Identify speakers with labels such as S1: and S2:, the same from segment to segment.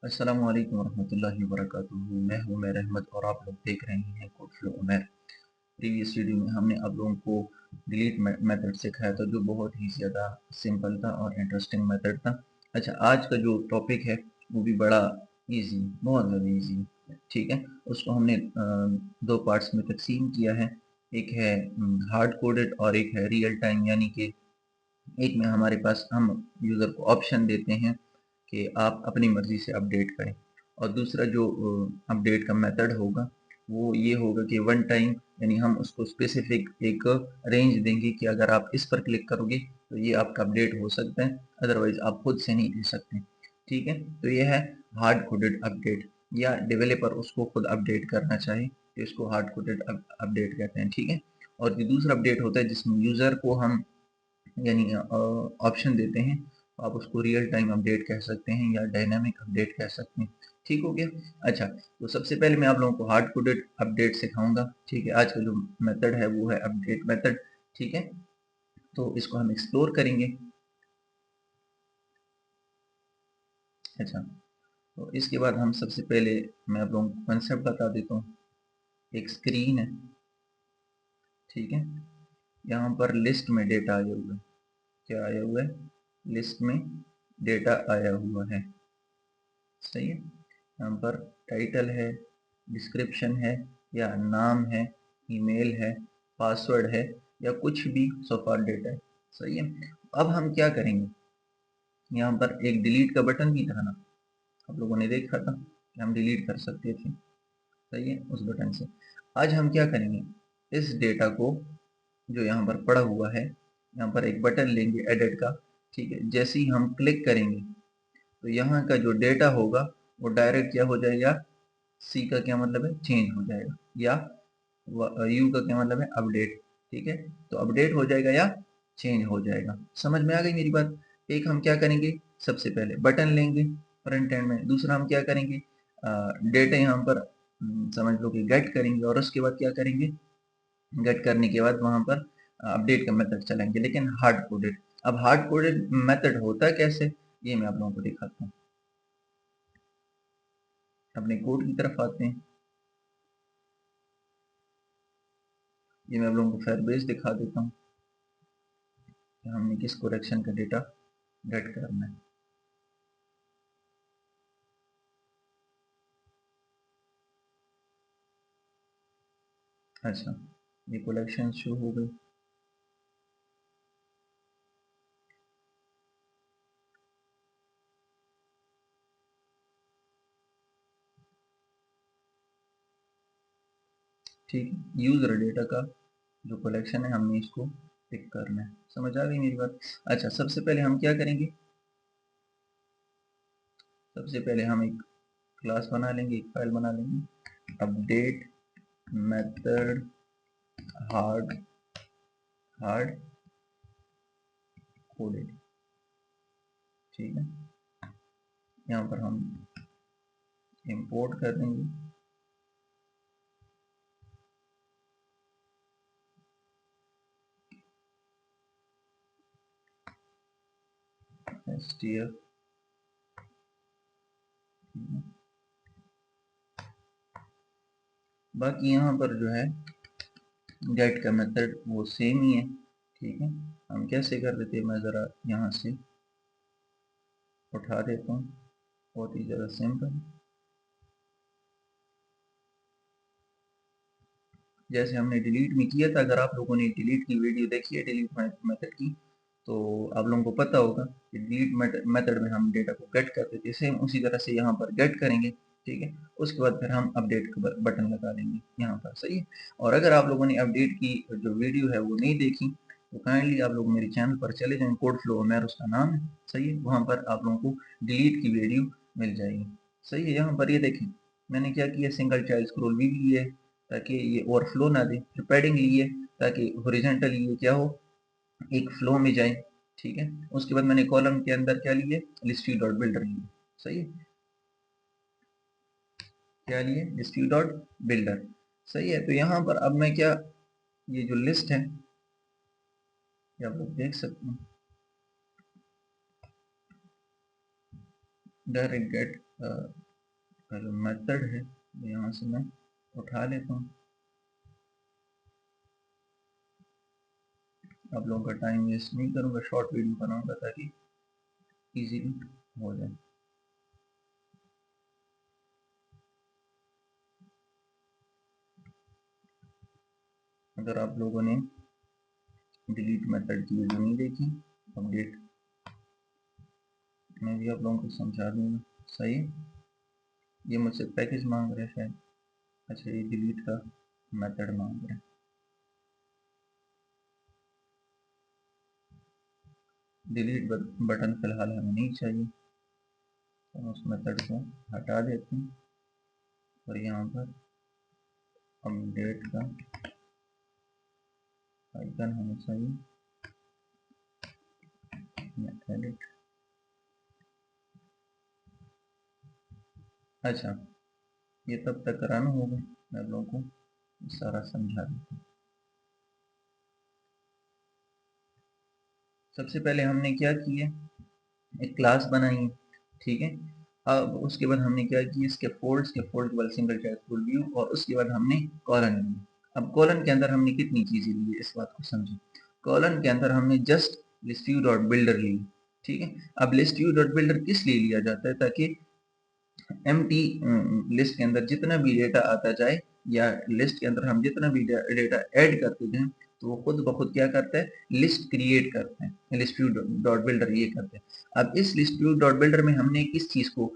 S1: अस्सलामु अलैकुम वरहमतुल्लाहि वबरकातुहू। मैं हूं उमैर अहमद और आप लोग देख रहे हैं code flow Umair. Previous video में हमने आप लोगों को डिलीट मेथड सिखाया था, जो बहुत ही ज़्यादा सिंपल था और इंटरेस्टिंग मेथड था। अच्छा, आज का जो टॉपिक है वो भी बड़ा इजी, बहुत ज़्यादा इजी है। ठीक है, उसको हमने दो पार्ट्स में तकसीम किया है। एक है हार्ड कोडेड और एक है रियल टाइम, यानी कि एक में हमारे पास हम यूज़र को ऑप्शन देते हैं कि आप अपनी मर्ज़ी से अपडेट करें, और दूसरा जो अपडेट का मेथड होगा वो ये होगा कि वन टाइम, यानी हम उसको स्पेसिफिक एक रेंज देंगे कि अगर आप इस पर क्लिक करोगे तो ये आपका अपडेट हो सकता है, अदरवाइज आप खुद से नहीं दे सकते। ठीक है, तो ये है हार्ड कोडेड अपडेट, या डेवलपर उसको खुद अपडेट करना चाहे तो इसको हार्ड कोडेड अपडेट कहते हैं। ठीक है, और जो दूसरा अपडेट होता है जिसमें यूज़र को हम यानी ऑप्शन देते हैं, आप उसको रियल टाइम अपडेट कह सकते हैं या डायनामिक अपडेट कह सकते हैं। ठीक हो गया। अच्छा, तो सबसे पहले मैं आप लोगों को हार्ड कोडेड अपडेट सिखाऊंगा। ठीक है, आज का जो मेथड है वो है अपडेट मेथड। ठीक है, तो इसको हम एक्सप्लोर करेंगे। अच्छा, तो इसके बाद हम सबसे पहले मैं आप लोगों को कंसेप्ट बता देता हूँ। एक स्क्रीन है, ठीक है, यहाँ पर लिस्ट में डेटा आया हुआ है। क्या आया हुआ है? लिस्ट में डेटा आया हुआ है। सही है, यहाँ पर टाइटल है, डिस्क्रिप्शन है, या नाम है, ईमेल है, पासवर्ड है, या कुछ भी सोफार डेटा है। सही है, अब हम क्या करेंगे, यहाँ पर एक डिलीट का बटन भी था ना, आप लोगों ने देखा था कि हम डिलीट कर सकते थे। सही है, उस बटन से आज हम क्या करेंगे, इस डेटा को जो यहाँ पर पड़ा हुआ है, यहाँ पर एक बटन लेंगे एडिट का। ठीक है, जैसे ही हम क्लिक करेंगे तो यहाँ का जो डेटा होगा वो डायरेक्ट क्या हो जाएगा, सी का क्या मतलब है, चेंज हो जाएगा, या यू का क्या मतलब है, अपडेट। ठीक है, तो अपडेट हो जाएगा या चेंज हो जाएगा। समझ में आ गई मेरी बात? एक हम क्या करेंगे, सबसे पहले बटन लेंगे फ्रंट एंड में, दूसरा हम क्या करेंगे, डेटा यहाँ पर समझ लो कि गेट करेंगे, और उसके बाद क्या करेंगे, गेट करने के बाद वहां पर अपडेट का मेथड चलाएंगे, लेकिन हार्ड कोडेड। अब हार्ड कोडेड मेथड होता है कैसे, ये मैं आप लोगों को दिखाता हूँ। अपने कोड की तरफ आते हैं। ये मैं आप लोगों को फायरबेस दिखा देता हूँ कि हमने किस कोरेक्शन का डेटा गेट करना है। अच्छा, ये कलेक्शन शो हो गई। ठीक है, यूजर डेटा का जो कलेक्शन है हमने इसको पिक करना है। समझ आ गई मेरी बात? अच्छा, सबसे पहले हम क्या करेंगे, सबसे पहले हम एक क्लास बना लेंगे, एक फाइल बना लेंगे, update method hard hard coded. ठीक है, यहाँ पर हम इंपोर्ट कर देंगे stf। बाकी यहाँ पर जो है गेट का मेथड वो सेम ही है। ठीक है, हम कैसे कर देते हैं, मैं ज़रा यहाँ से उठा देता हूँ, बहुत ही ज़्यादा सिंपल। जैसे हमने डिलीट में किया था, अगर आप लोगों ने डिलीट की वीडियो देखी है, डिलीट मेथड की, तो आप लोगों को पता होगा कि डिलीट मेथड में हम डेटा को गेट करते थे, सेम उसी तरह से यहाँ पर गेट करेंगे। ठीक है, उसके बाद फिर हम अपडेट का बटन लगा देंगे यहाँ पर। सही है, और अगर आप लोगों ने अपडेट की जो वीडियो है वो नहीं देखी तो काइंडली आप लोग मेरे चैनल पर चले जाएं, कोड फ्लो उमैर उसका नाम है। सही है, वहाँ पर आप लोगों को डिलीट की वीडियो मिल जाएगी। सही है, यहाँ पर ये देखें मैंने क्या किया, सिंगल चाइल्ड स्क्रॉल भी लिए ताकि ये ओवरफ्लो ना दे, फिर पैडिंग लिए ताकि हॉरिजॉन्टली ये क्या हो, एक फ्लो में जाए। ठीक है, उसके बाद मैंने कॉलम के अंदर क्या लिए, लिस्ट डॉट बिल्डर लिए। सही है, क्या लिए, लिस्ट डॉट बिल्डर। सही है, तो यहाँ पर अब मैं क्या, ये जो लिस्ट है ये आप लोग देख सकते हैं, डायरेक्ट गेट का जो मेथड है यहाँ से मैं उठा लेता हूँ। आप लोगों का टाइम वेस्ट नहीं करूँगा, शॉर्ट वीडियो बनाऊंगा ताकि इजीली हो जाए। अगर आप लोगों ने डिलीट मेथड की वीडियो नहीं देखी, अपडेट मैं भी आप लोगों को समझा दूंगा। सही, ये मुझसे पैकेज मांग रहे हैं शायद। अच्छा, ये डिलीट का मेथड मांग रहे हैं। डिलीट बटन फिलहाल हमें नहीं चाहिए, तो उस मेथड को हटा देते हैं और यहाँ पर अपडेट का आइकन होना चाहिए, एडिट। अच्छा, ये तब तक रन होगा, मैं आप लोगों को सारा समझा देता हूँ। सबसे पहले हमने क्या किया, एक क्लास बनाई है, ठीक है। अब उसके बाद हमने क्या किया, इसके फोल्ड्स के फोल्ड वाले सिंगल चेक फुल व्यू, और उसके बाद हमने कॉलन लिया। अब कॉलन के अंदर हमने कितनी चीजें ली है, इस बात को समझे। कॉलन के अंदर हमने just list view dot builder ली, ठीक है। अब लिस्ट व्यू डॉट बिल्डर किस लिए लिया जाता है, ताकि एम्प्टी लिस्ट के अंदर जितना भी डेटा आता जाए, या लिस्ट के अंदर हम जितना भी डेटा ऐड करते जाएं, तो वो खुद ब खुद क्या करता है, लिस्ट क्रिएट करते हैं। लिस्ट व्यू डॉट बिल्डर ये करते हैं। अब इस लिस्ट व्यू डॉट बिल्डर में हमने किस चीज को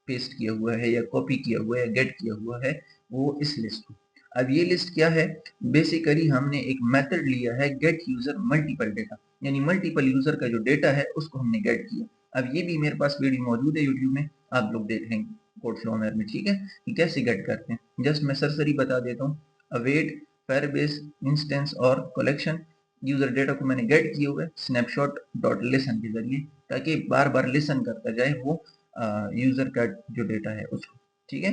S1: पेस्ट किया हुआ है, या कॉपी किया हुआ है, या गेट किया हुआ है, वो इस लिस्ट को। अब ये लिस्ट क्या है, बेसिकली हमने एक मेथड लिया है, गेट यूजर मल्टीपल डेटा, यानी मल्टीपल यूजर का जो डेटा है उसको हमने गेट किया। अब ये भी मेरे पास वीडियो मौजूद है यूट्यूब में, आप लोग देख लेंगे कोड फ्लो में, ठीक है, कि कैसे गेट करते हैं। जस्ट मैं सरसरी बता देता हूँ। अवेट फायरबेस इंस्टेंस और कलेक्शन यूजर डेटा को मैंने गेट किए हुए स्नैपशॉट डॉट लिसन के जरिए, ताकि बार बार लिसन करता जाए वो यूजर का जो डेटा है उसको, ठीक है।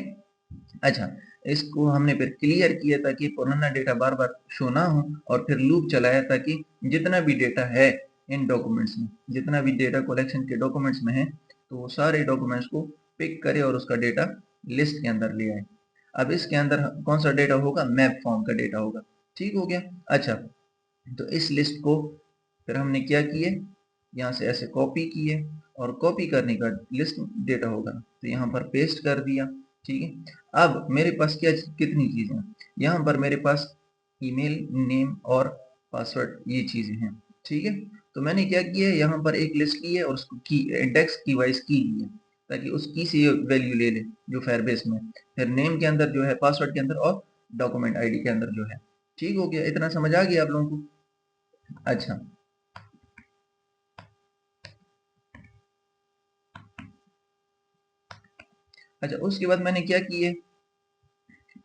S1: अच्छा, इसको हमने फिर क्लियर किया ताकि पुराना डेटा बार बार शो ना हो, और फिर लूप चलाया ताकि जितना भी डेटा है इन डॉक्यूमेंट्स में, जितना भी डेटा कलेक्शन के डॉक्यूमेंट्स में है, तो वो सारे डॉक्यूमेंट्स को पिक करे और उसका डेटा लिस्ट के अंदर ले आए। अब इसके अंदर कौन सा डेटा होगा, मैप फॉर्म का डेटा होगा, ठीक हो गया। अच्छा, तो इस लिस्ट को फिर हमने क्या किए, यहाँ से ऐसे कॉपी किए, और कॉपी करने का लिस्ट डेटा होगा तो यहाँ पर पेस्ट कर दिया, ठीक है। अब मेरे पास क्या कितनी चीजें हैं, यहाँ पर मेरे पास ईमेल, नेम और पासवर्ड, ये चीजें हैं, ठीक है। तो मैंने क्या किया है, यहाँ पर एक लिस्ट ली है और उसको की इंडेक्स की वाइज की ली है, ताकि उस की से वैल्यू ले ले जो फायरबेस में, फिर नेम के अंदर जो है, पासवर्ड के अंदर, और डॉक्यूमेंट आईडी के अंदर जो है। ठीक हो गया, इतना समझ आ गया आप लोगों को। अच्छा, अच्छा, उसके बाद मैंने क्या किए,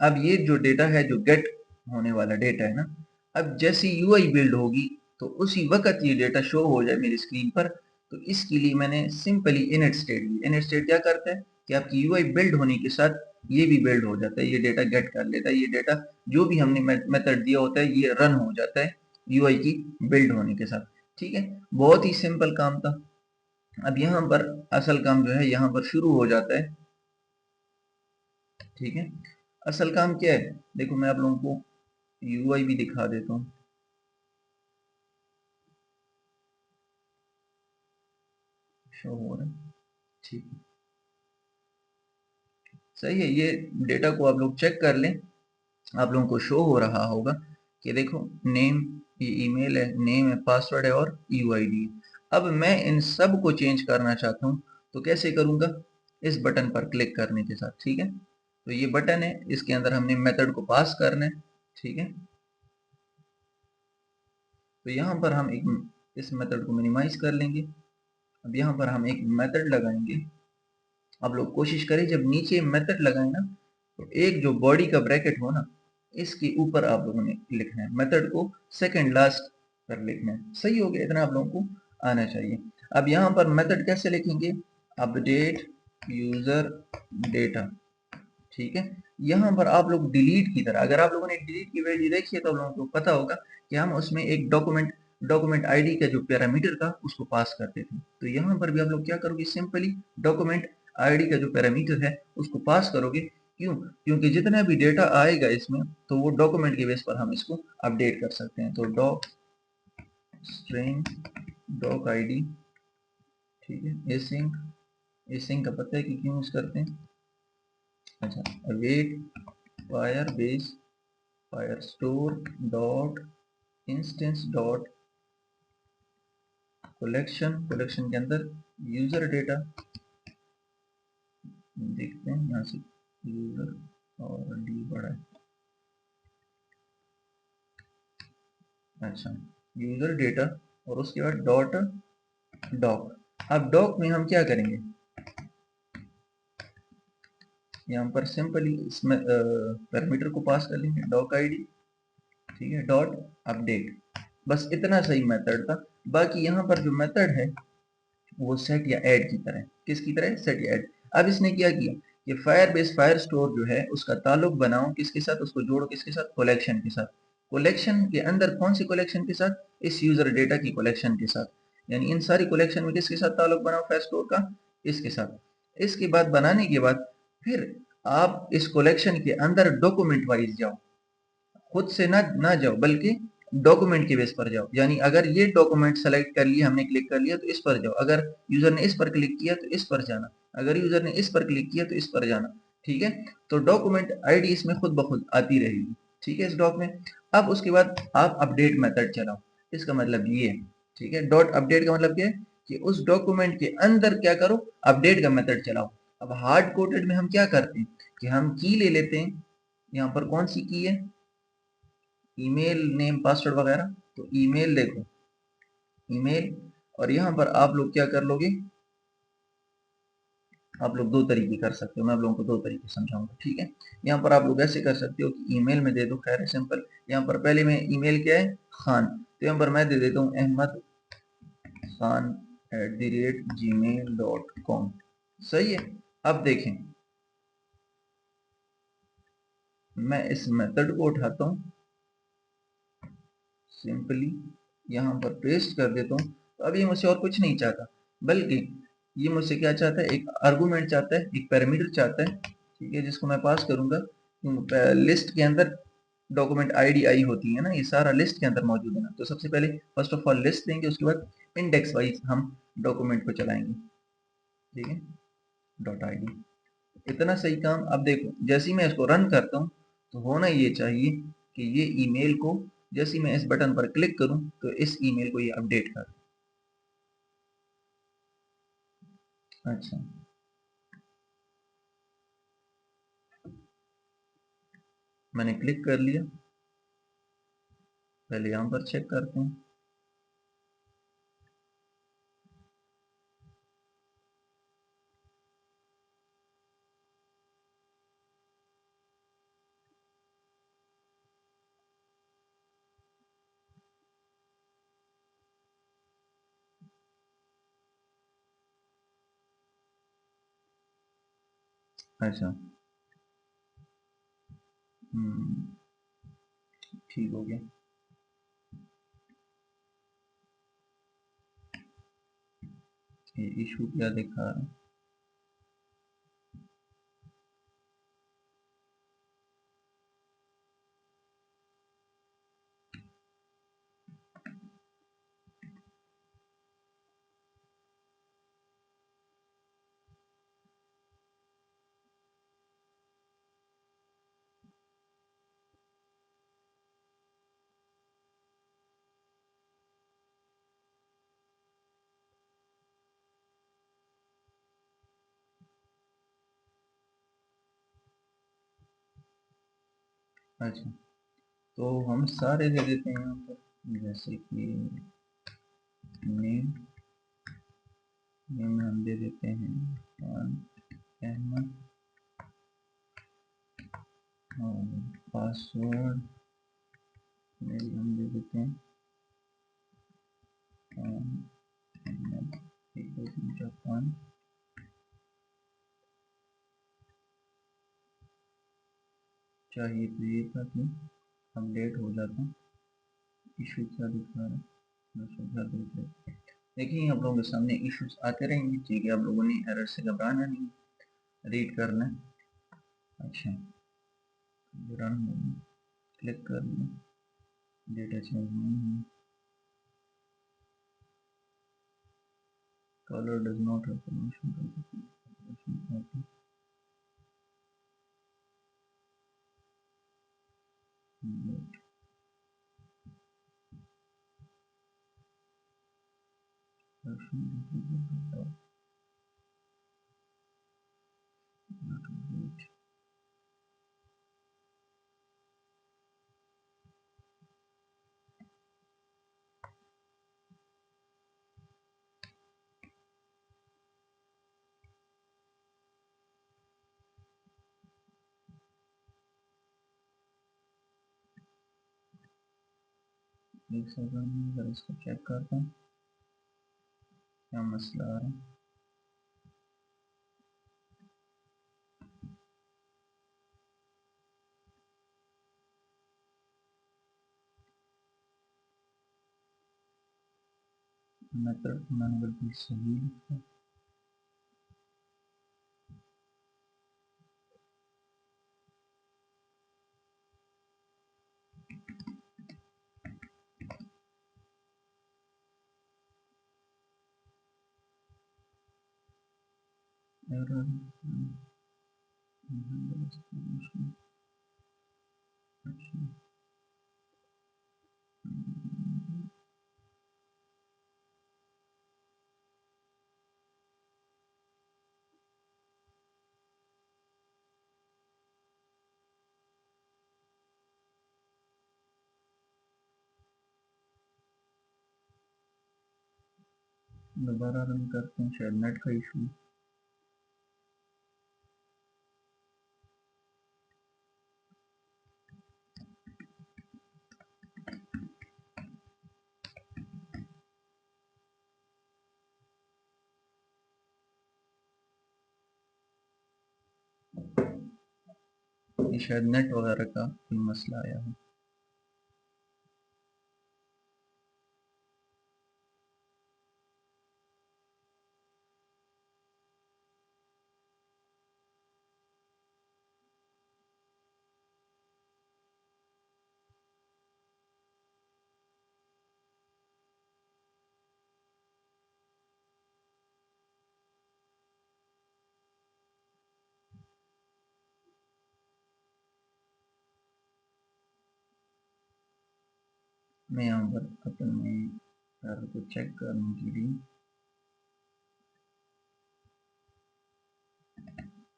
S1: अब ये जो डेटा है, जो गेट होने वाला डेटा है ना, अब जैसी यूआई बिल्ड होगी तो उसी वक्त ये डेटा शो हो जाए मेरी स्क्रीन पर। तो इसके लिए मैंने सिंपली इनिट स्टेट ली। इनिट स्टेट क्या करता है कि आपकी यूआई बिल्ड होने के साथ ये भी बिल्ड हो जाता है, ये डेटा गेट कर लेता है, ये डेटा जो भी हमने मेथड दिया होता है ये रन हो जाता है यूआई की बिल्ड होने के साथ, ठीक है। बहुत ही सिंपल काम था। अब यहाँ पर असल काम जो है यहाँ पर शुरू हो जाता है, ठीक है। असल काम क्या है, देखो मैं आप लोगों को यूआई भी दिखा देता हूँ। शो हो रहा है, ठीक है, सही है। ये डेटा को आप लोग चेक कर लें, आप लोगों को शो हो रहा होगा कि देखो नेम, ये ईमेल है, नेम है, पासवर्ड है और यूआईडी है। अब मैं इन सब को चेंज करना चाहता हूँ, तो कैसे करूँगा, इस बटन पर क्लिक करने के साथ, ठीक है। तो ये बटन है, इसके अंदर हमने मेथड को पास करना है, ठीक है। तो यहाँ पर हम एक इस मेथड को मिनिमाइज कर लेंगे। अब यहाँ पर हम एक मेथड लगाएंगे। आप लोग कोशिश करें जब नीचे मेथड लगाए ना, तो एक जो बॉडी का ब्रैकेट हो ना, इसके ऊपर आप लोगों ने लिखना है, मेथड को सेकंड लास्ट पर लिखना है। सही हो गया, इतना आप लोगों को आना चाहिए। अब यहाँ पर मेथड कैसे लिखेंगे, अपडेट यूजर डेटा, ठीक है। यहाँ पर आप लोग डिलीट की तरह, अगर आप लोगों ने डिलीट की वैल्यू देखी है तो आप लोगों को पता होगा कि हम उसमें एक डॉक्यूमेंट डॉक्यूमेंट आईडी का जो पैरामीटर था उसको पास करते थे। तो यहाँ पर भी आप लोग क्या करोगे, सिंपली डॉक्यूमेंट आईडी का जो पैरामीटर है उसको पास करोगे। क्यों? क्योंकि जितना भी डेटा आएगा इसमें तो वो डॉक्यूमेंट के बेस पर हम इसको अपडेट कर सकते हैं। तो डॉक स्ट्रिंग डॉक आईडी, ठीक है, एसिंक, एसिंक का पता है कि क्यों यूज करते हैं। अच्छा, await fire base fire store dot instance dot collection, collection के अंदर यूजर डेटा, देखते हैं यहाँ से यूजर और डी बड़ा है। अच्छा, यूजर डेटा और उसके बाद डॉट डॉक। अब डॉक में हम क्या करेंगे, यहाँ पर सिंपली इसमें पैरामीटर को पास कर लेंगे डॉक आईडी, ठीक है, डॉट अपडेट। बस इतना सही मेथड था। बाकी यहाँ पर जो मेथड है वो सेट या ऐड की तरह, किसकी तरह, सेट या ऐड। अब इसने क्या किया कि फायर बेस फायर स्टोर जो है उसका ताल्लुक बनाओ किसके साथ, उसको जोड़ो किसके साथ, कलेक्शन के साथ। कलेक्शन के अंदर कौन सी कलेक्शन के साथ, इस यूजर डेटा की कलेक्शन के साथ। यानी इन सारी कलेक्शन में किसके साथ ताल्लुक बनाओ फायर स्टोर का, इसके साथ। इसके बाद बनाने के बाद फिर आप इस कलेक्शन के अंदर डॉक्यूमेंट वाइज जाओ, खुद से ना जाओ बल्कि डॉक्यूमेंट के बेस पर जाओ। यानी अगर ये डॉक्यूमेंट सेलेक्ट कर लिया हमने, क्लिक कर लिया तो इस पर जाओ, अगर यूजर ने इस पर क्लिक किया तो इस पर जाना, अगर यूजर ने इस पर क्लिक किया तो इस पर जाना, ठीक है। तो डॉक्यूमेंट आईडी इसमें खुद ब खुद आती रहेगी, ठीक है, इस डॉक में। अब उसके बाद आप अपडेट मेथड चलाओ, इसका मतलब ये है, ठीक है। डॉट अपडेट का मतलब क्या है कि उस डॉक्यूमेंट के अंदर क्या करो, अपडेट का मेथड चलाओ। अब हार्ड कोडेड में हम क्या करते हैं कि हम की ले लेते हैं, यहाँ पर कौन सी की है, ईमेल नेम पासवर्ड वगैरह। तो ईमेल देखो, ईमेल, और यहाँ पर आप लोग क्या कर लोगे, आप लोग दो तरीके कर सकते हो, मैं आप लोगों को दो तरीके समझाऊंगा, ठीक है। यहाँ पर आप लोग ऐसे कर सकते हो कि ईमेल में दे दो, खैर है सिंपल। यहाँ पर पहले में ईमेल क्या है, खान, तो यहाँ पर मैं दे देता हूँ अहमद खान @gmail.com। सही है। अब देखें, मैं इस मेथड को उठाता हूँ, सिंपली यहाँ पर पेस्ट कर देता हूँ। तो अब ये मुझसे और कुछ नहीं चाहता, बल्कि ये मुझसे क्या चाहता है, एक आर्गुमेंट चाहता है, एक पैरामीटर चाहता है, ठीक है, जिसको मैं पास करूंगा। लिस्ट के अंदर डॉक्यूमेंट आईडी आई होती है ना, ये सारा लिस्ट के अंदर मौजूद है ना। तो सबसे पहले फर्स्ट ऑफ ऑल लिस्ट देंगे, उसके बाद इंडेक्स वाइज हम डॉक्यूमेंट को चलाएंगे, ठीक है, डॉट आईडी। इतना सही काम। अब देखो जैसे ही मैं इसको रन करता हूँ तो होना ये चाहिए कि ये ईमेल को, जैसे ही मैं इस बटन पर क्लिक करूं तो इस ईमेल को ये अपडेट कर। अच्छा, मैंने क्लिक कर लिया, पहले यहाँ पर चेक करते हैं। अच्छा, ठीक हो गया। ये इशू क्या दिखा रहा है, अच्छा, तो हम सारे दे देते हैं यहाँ पर, जैसे कि नेम, नेम हम दे देते हैं अहमद, और पासवर्ड मेल हम दे देते हैं अहमद 1 2 3 4 5। चाहिए तो ये था कि अपडेट हो जाता, इशू क्या दिखा रहा है, मैं समझा देते। देखिए आप लोगों के सामने इश्यूज आते रहेंगे, ठीक है, आप लोगों ने एरर से घबराना नहीं, रीड करना है। अच्छा, रन क्लिक कर लिया, डेटा चेंज नहीं है, colour does not have permission, एक सेकंड में अगर इसको चेक करता हूँ क्या मसला आ रहा है। मेथड मैंने बिल्कुल सही लिखा, एरर दोबारा रन करते हैं, शायद नेट का इशू। ये शायद नेट वगैरह का कोई मसला आया है। मैं यहाँ पर अपने एरर को चेक करने के लिए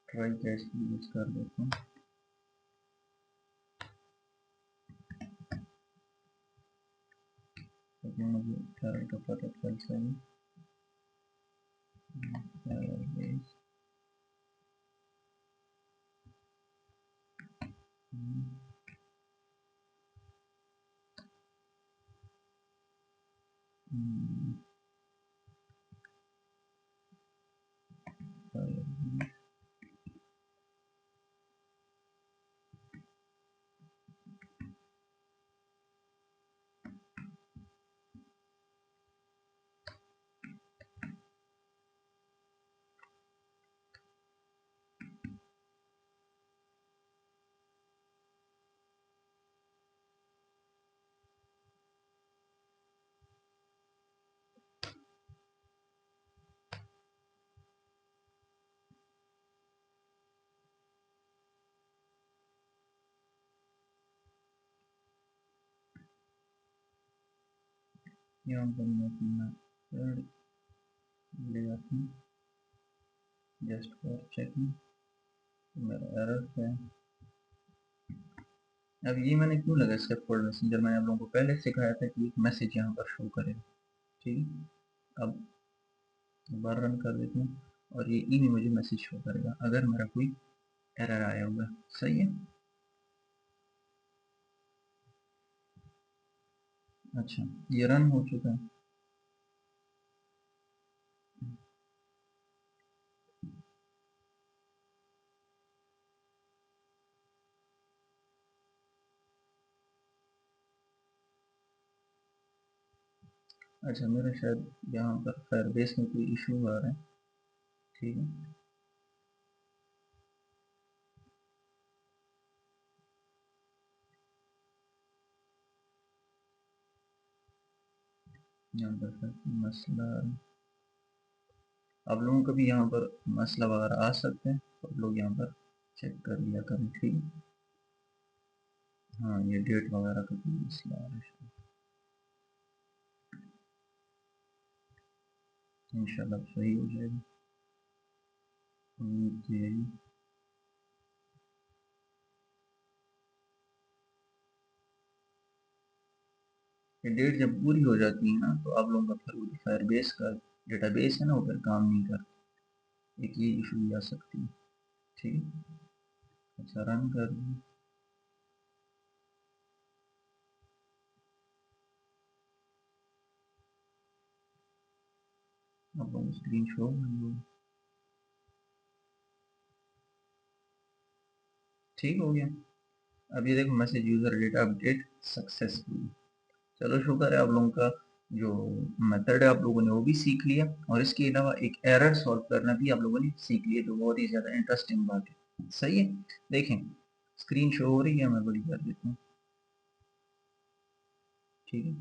S1: ट्राई कैच यूज कर लेता हूँ, ताकि मुझे एरर का पता चल सके। एरर बेस यहाँ पर मैं अपना थर्ड ले जाता हूँ जस्ट फॉर चेकिंग मेरा एरर क्या है। अब ये मैंने क्यों लगा स्टेप फॉरवर्ड मैसेंजर, मैंने आप लोगों को पहले सिखाया था कि एक मैसेज यहाँ पर शो करेगा, ठीक है। अब दोबारा रन कर देते हैं और ये ई में मुझे मैसेज शो करेगा अगर मेरा कोई एरर आया होगा, सही है। अच्छा, ये रन हो चुका है। अच्छा, मेरा शायद यहाँ पर फायरबेस में कोई इशू आ रहा है। ठीक है, यहाँ पर फिर मसला, आप लोगों का भी यहाँ पर मसला वगैरह आ सकते हैं, तो आप लोग यहाँ पर चेक कर लिया करें। ठीक है, हाँ ये डेट वगैरह का कोई मसला आ रहा है, इंशाल्लाह सही हो जाएगा, उम्मीद तो यही। ये डेट जब पूरी हो जाती है ना, तो आप लोगों का फिर वो फायरबेस का डेटाबेस है ना, वो फिर काम नहीं करता। एक ये इशू भी आ सकती है। ठीक है, अच्छा रन कर दूँ। आप लोगों को स्क्रीन शो हो गई होगी। ठीक हो गया। अब ये देखो, message user data update successful. चलो शुक्र है, आप लोगों का जो मेथड है आप लोगों ने वो भी सीख लिया, और इसके अलावा एक एरर सॉल्व करना भी आप लोगों ने सीख लिया, जो बहुत ही ज़्यादा इंटरेस्टिंग बात है। सही है, देखें स्क्रीन शो हो रही है, मैं बड़ी कर देता हूँ। ठीक है,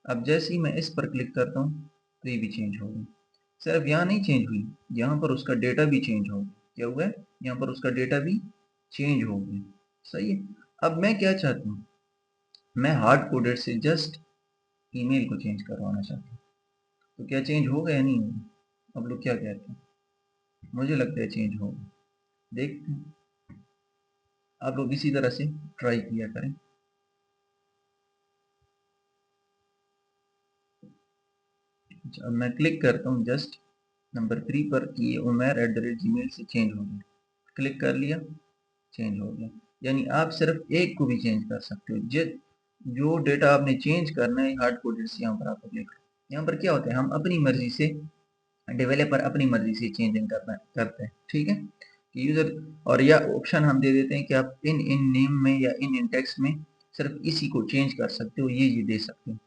S1: अब जैसे ही मैं इस पर क्लिक करता हूँ तो ये भी चेंज हो गई। सिर्फ यहाँ नहीं चेंज हुई, यहाँ पर उसका डेटा भी चेंज हो गया। क्या हुआ है, यहाँ पर उसका डेटा भी चेंज हो गया। सही है, अब मैं क्या चाहता हूँ, मैं हार्ड कोडेड से जस्ट ईमेल को चेंज करवाना चाहता हूँ। तो क्या चेंज होगा या नहीं होगा, अब लोग क्या कहते हैं? मुझे लगता है चेंज होगा। देखते हैं, आप लोग इसी तरह से ट्राई किया करें। अच्छा, अब मैं क्लिक करता हूँ जस्ट नंबर 3 पर कि ये umair@gmail से चेंज हो गया। क्लिक कर लिया, चेंज हो गया। यानी आप सिर्फ एक को भी चेंज कर सकते हो। जो डेटा आपने चेंज करना है हार्ड कोडेड से, यहाँ पर आपको क्लिक, यहाँ पर क्या होता है, हम अपनी मर्जी से, डेवलपर अपनी मर्जी से चेंजिंग करते हैं। ठीक है, कि यूजर, और या ऑप्शन हम दे देते हैं कि आप इन इन नेम में या इन टेक्स्ट में सिर्फ इसी को चेंज कर सकते हो, ये दे सकते हो।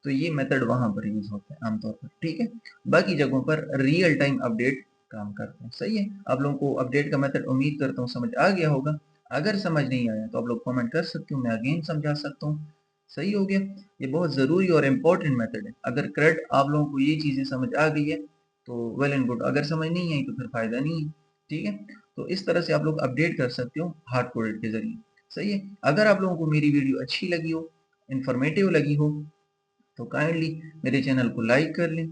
S1: तो ये मेथड वहां पर यूज होता है आमतौर पर। ठीक है, बाकी जगहों पर रियल टाइम अपडेट काम करते हैं। सही है, आप लोगों को अपडेट का मेथड उम्मीद करता हूँ समझ आ गया होगा। अगर समझ नहीं आया तो आप लोग कमेंट कर सकते हो, मैं अगेन समझा सकता हूँ। सही हो गया, ये बहुत ज़रूरी और इम्पोर्टेंट मेथड है। अगर करेक्ट आप लोगों को ये चीज़ें समझ आ गई है तो वेल एंड गुड, अगर समझ नहीं आई तो फिर फ़ायदा नहीं है। ठीक है, तो इस तरह से आप लोग अपडेट कर सकते हो हार्ड कोडेड के ज़रिए। सही है, अगर आप लोगों को मेरी वीडियो अच्छी लगी हो, इन्फॉर्मेटिव लगी हो, तो काइंडली मेरे चैनल को लाइक कर लें,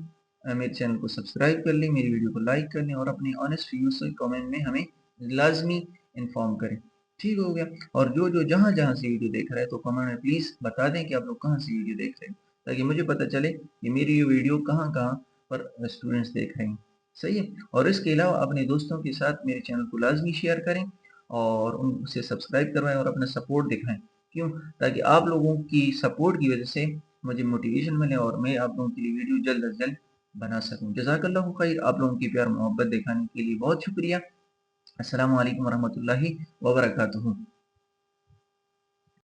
S1: मेरे चैनल को सब्सक्राइब कर लें, मेरी वीडियो को लाइक कर लें, और अपने ऑनेस्ट व्यूज से कमेंट में हमें लाजमी इन्फॉर्म करें। ठीक हो गया, और जो जहाँ जहाँ से वीडियो देख रहा है तो कमेंट में प्लीज़ बता दें कि आप लोग कहाँ से वीडियो देख रहे हैं, ताकि मुझे पता चले कि मेरी ये वीडियो कहाँ कहाँ पर स्टूडेंट्स देख रहे हैं। सही है, और इसके अलावा अपने दोस्तों के साथ मेरे चैनल को लाजमी शेयर करें, और उनसे सब्सक्राइब करवाएं और अपना सपोर्ट दिखाएं। क्यों, ताकि आप लोगों की सपोर्ट की वजह से मुझे मोटिवेशन मिले और मैं आप लोगों के लिए वीडियो जल्द अज जल्द बना सकूं। जज़ाकल्लाहु खैर, आप लोगों की प्यार मोहब्बत दिखाने के लिए बहुत शुक्रिया। अस्सलामु अलैकुम वरहमतुल्लाहि वबरकातुहू।